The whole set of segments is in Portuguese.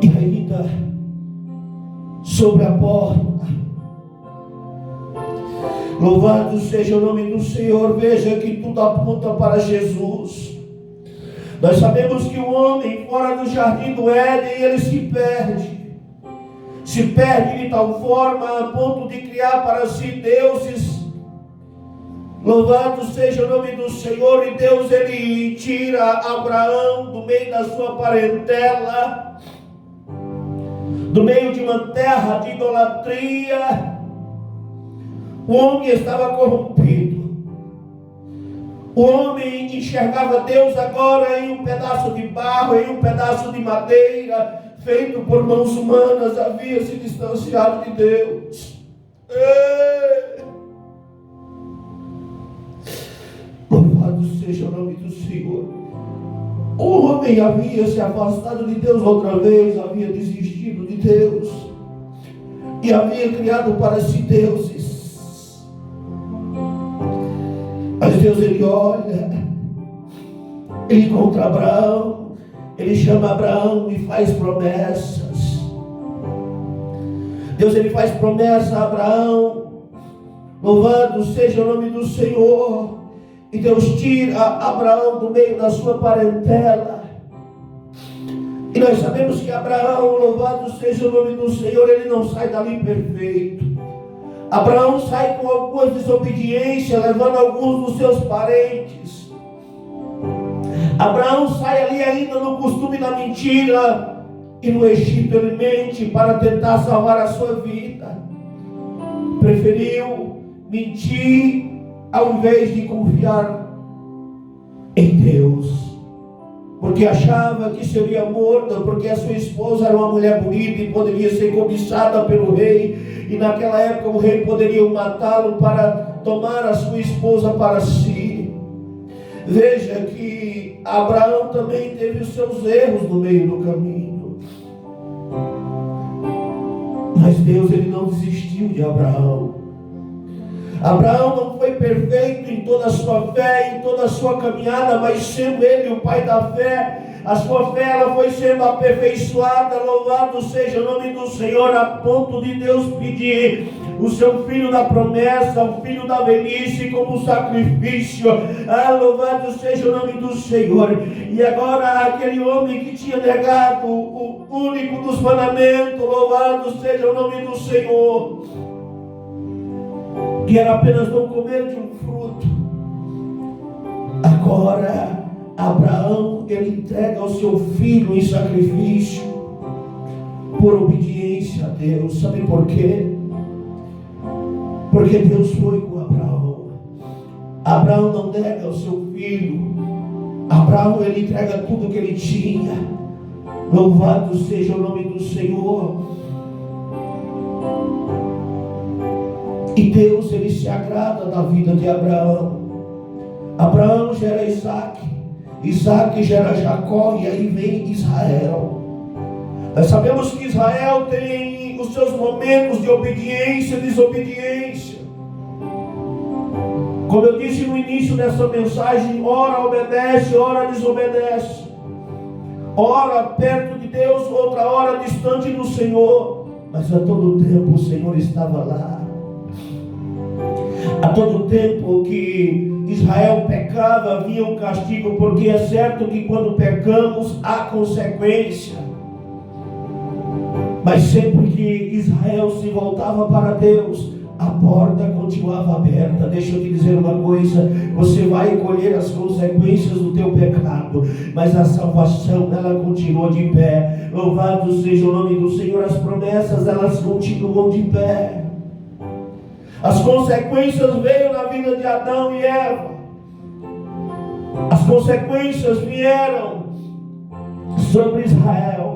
E ainda sobre a porta, louvado seja o nome do Senhor. Veja que tudo aponta para Jesus. Nós sabemos que o homem fora do jardim do Éden, ele se perde de tal forma a ponto de criar para si deuses. Louvado seja o nome do Senhor. E Deus, ele tira Abraão do meio da sua parentela, do meio de uma terra de idolatria. O homem estava corrompido. O homem enxergava Deus agora em um pedaço de barro, em um pedaço de madeira, feito por mãos humanas. Havia se distanciado de Deus. Louvado seja o nome do Senhor. O homem havia se afastado de Deus outra vez, havia desistido de Deus e havia criado para si deuses. Mas Deus, ele olha, ele encontra Abraão, ele chama Abraão e faz promessas. Deus, ele faz promessa a Abraão. Louvado seja o nome do Senhor. E Deus tira Abraão do meio da sua parentela. E nós sabemos que Abraão, louvado seja o nome do Senhor, ele não sai dali perfeito. Abraão sai com algumas desobediências, levando alguns dos seus parentes. Abraão sai ali ainda no costume da mentira, e no Egito ele mente para tentar salvar a sua vida. Preferiu mentir ao invés de confiar em Deus, porque achava que seria morto, porque a sua esposa era uma mulher bonita e poderia ser cobiçada pelo rei, e naquela época o rei poderia matá-lo para tomar a sua esposa para si. Veja que Abraão também teve os seus erros no meio do caminho, mas Deus, ele não desistiu de Abraão. Abraão não foi perfeito em toda a sua fé, em toda a sua caminhada, mas sendo ele o pai da fé, a sua fé ela foi sendo aperfeiçoada. Louvado seja o nome do Senhor, a ponto de Deus pedir o seu filho da promessa, o filho da velhice como sacrifício. Louvado seja o nome do Senhor. E agora aquele homem que tinha negado o único dos mandamentos, louvado seja o nome do Senhor, que era apenas não comer de um fruto. Agora Abraão, ele entrega o seu filho em sacrifício por obediência a Deus. Sabe por quê? Porque Deus foi com Abraão. Abraão não nega o seu filho. Abraão, ele entrega tudo que ele tinha. Louvado seja o nome do Senhor. E Deus, ele se agrada da vida de Abraão. Abraão gera Isaac, Isaac gera Jacó, e aí vem Israel. Nós sabemos que Israel tem os seus momentos de obediência e desobediência. Como eu disse no início dessa mensagem, ora obedece, ora desobedece. Ora perto de Deus, outra hora distante do Senhor. Mas a todo tempo o Senhor estava lá. A todo tempo que Israel pecava, havia um castigo, porque é certo que quando pecamos há consequência. Mas sempre que Israel se voltava para Deus, a porta continuava aberta. Deixa eu te dizer uma coisa: você vai colher as consequências do teu pecado, mas a salvação, ela continua de pé. Louvado seja o nome do Senhor. As promessas, elas continuam de pé. As consequências veio na vida de Adão e Eva. As consequências vieram sobre Israel.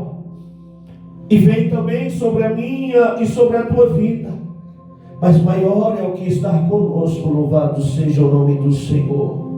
E vem também sobre a minha e sobre a tua vida. Mas maior é o que está conosco. Louvado seja o nome do Senhor.